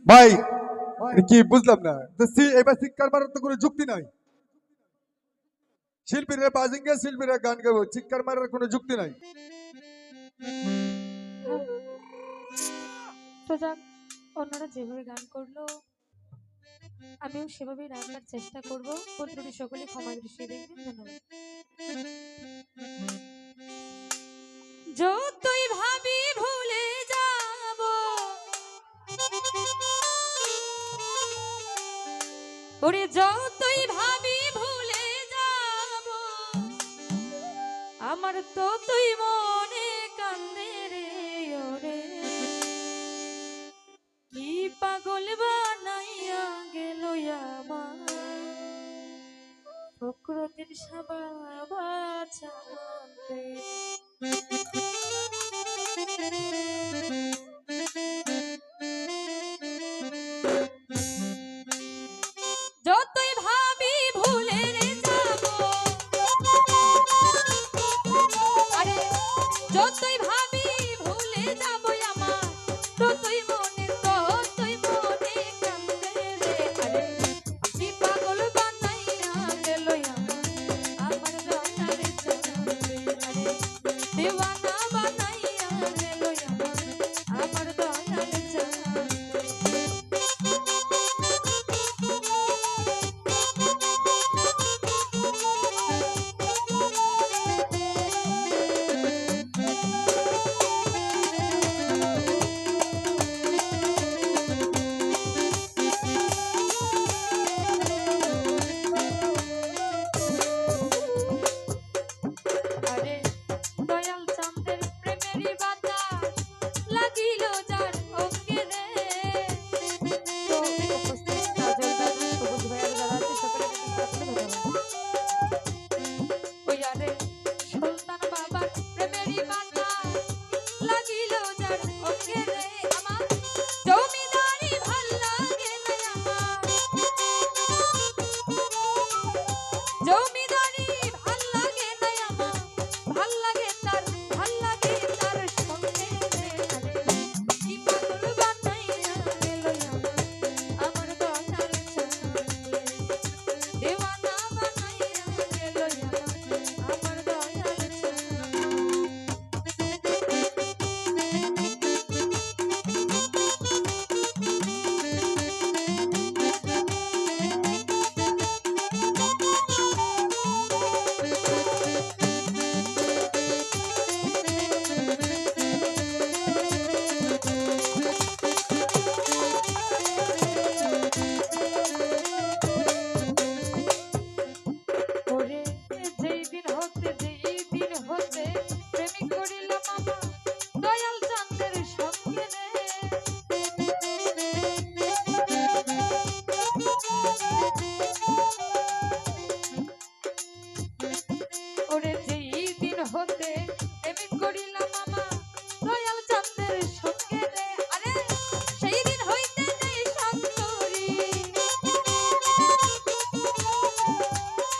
ভাই কি বুঝলাম না তো এবার চিৎকার মারার তো কোনো যুক্তি নাই। শিল্পীরা বাজিং গে, শিল্পীরা গান গাবো, চিৎকার মারার কোনো যুক্তি নাই। তো যাক, অন্যরা যেভাবে গান করলো আমিও সেভাবেই রাখার চেষ্টা করব। পুত্রটি সকলে ক্ষমা দৃষ্টি দেখবেন। ধন্যবাদ। যতই ভাবি ভুলে যাব, ওরে যতই ভাবি ভুলে যাব, আমার ততই মনে কান্দে রে। ওরে কি পাগল বানাইয়া গেল আমার প্রকৃতির সাবাবাচাতে। যতই ভাবি ভুলে রে যাব, আরে যতই ভাবি ভুলে যাব আমার ততই মনে কান্দে রে। আরে কি পাগল বানাইয়া গেল আমার দয়ার চাঁদে। আরে দেওয়ানা বানাইয়া গেল আমার দয়ার চাঁদে। আরে দয়াল চাঁদের প্রেমেরই বাতাস লাগিল যার অঙ্গে রে। তো উপস্থিত কাজল দাদু, সবুজ ভাইয়ের যারা আছে সকলের কাছে ধন্যবাদ। ওই আরে সুলতান বাবার প্রেমেরই বাতাস লাগিল যার অঙ্গে রে। আমার জমিদারি ভাল লাগে না, আমার জমিদারি ভাল লাগে না, আমার ভাল লাগে তার সঙ্গে রে। আরে কি পাগল বানাইয়া গেল আমার দয়ার চাঁদে। দেওয়ানা বানাইয়া গেল আমার দয়ার ওরে যেই দিন হতে প্রেমিক করিলাম আমার দয়াল চাঁদের সঙ্গে রে। ওরে যেই দিন হতে প্রেমিক করিলাম আমার দয়াল চাঁদের সঙ্গে রে। আরে সেই দিন হইতে নেই শান্তরি,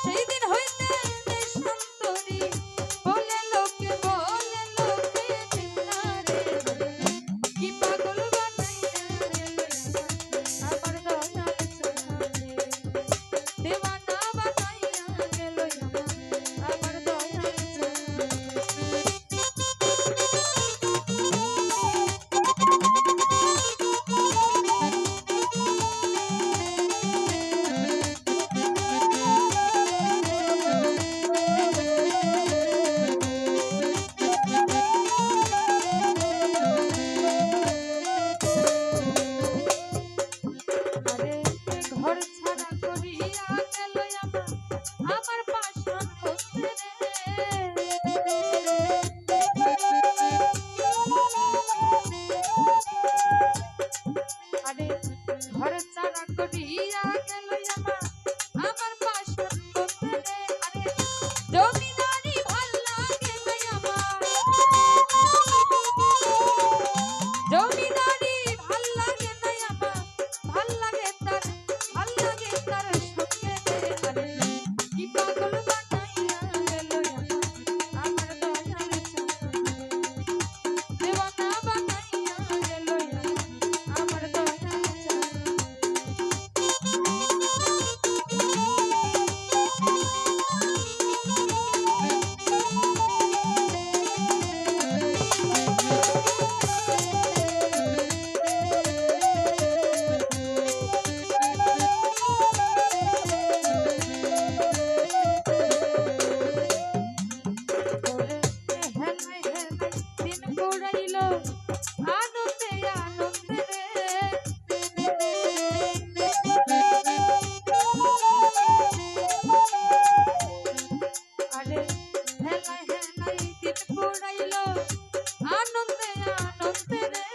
সেই দিন হইতে নেই শান্তরি, বলে লোকে চিন্তারে। কি পাগল বানাইয়া গেল আমার দয়ার চাঁদে। দেওয়ানা বানাইয়া গেল আমার দয়ার আরে ঘর ছাড়া করিয়া গেল আমার পাশান করতে রে। আরে ঘর ছাড়া করিয়া গেল আমার পাশান করতে রে। আরে জমিদারি ভাল লাগে না, আমার জমিদারি ভাল লাগে না, আমার ভাল লাগে তার সঙ্গে রে। আরে কি পাগল বানাইয়া গেল আমার দয়ার চাঁদে। দেওয়ানা বানাইয়া গেল আমার দয়ার চাঁদে। রে হেলাই হেলাই দিন পুরাইলো আনন্দে আনন্দে রে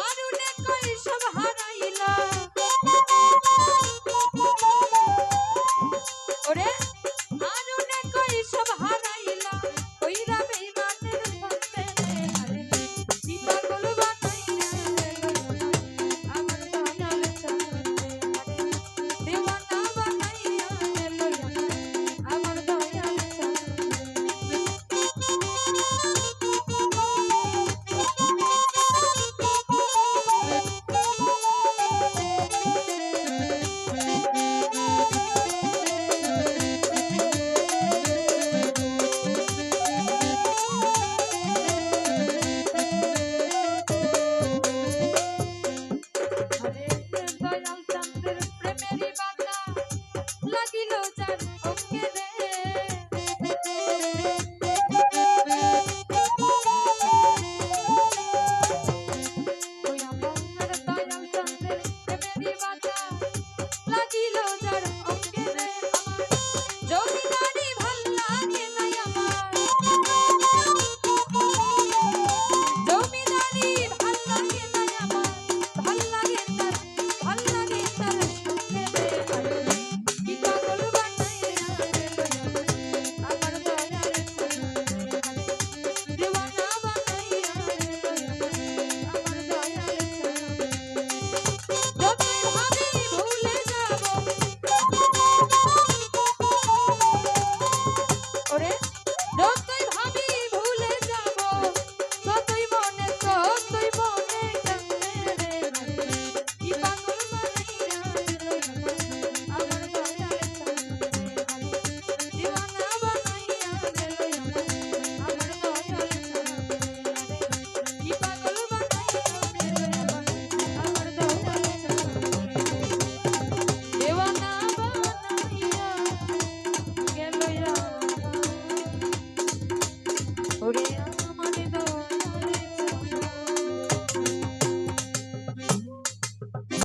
আরুনে কই সব হারাইলো ওরে আরুনে কই সব হারাইলো কইরা বেঈমানের সঙ্গে রে আরে কি পাগল বানাইয়া রে আমার দয়াল চন্দে আরে দেওয়ানা বানাইয়া রে আমার দয়াল আরে দয়াল চন্দ্রের প্রেমেরই বাধা লাগিল যার অঙ্গে রে ওই আমার দয়াল চন্দ্রের প্রেমেরই বাধা লাগিল যার অঙ্গে রে আমার জমিদারি ভাল লাগে নাই আমার জমিদারি ভাল লাগে নাই আমার ভাল লাগে তার সঙ্গে রে কি পাগল বানাইয়া রে আমার দয়াল চন্দ্রে দেওয়ানা বানাইয়া রে আমার দয়াল চন্দ্রে যতই ভাবি ভুলে যাব ওরে যতই ভাবি ভুলে যাব ততই মনে কান্দে রে কি পাগল বানাইয়া রে আমার দয়াল চন্দ্রে দেওয়ানা বানাইয়া রে আমার দয়াল চন্দ্রে কি পাগল বানাইয়া রে আমার দয়াল চন্দ্রে দেওয়ানা বানাইয়া গেল ওরে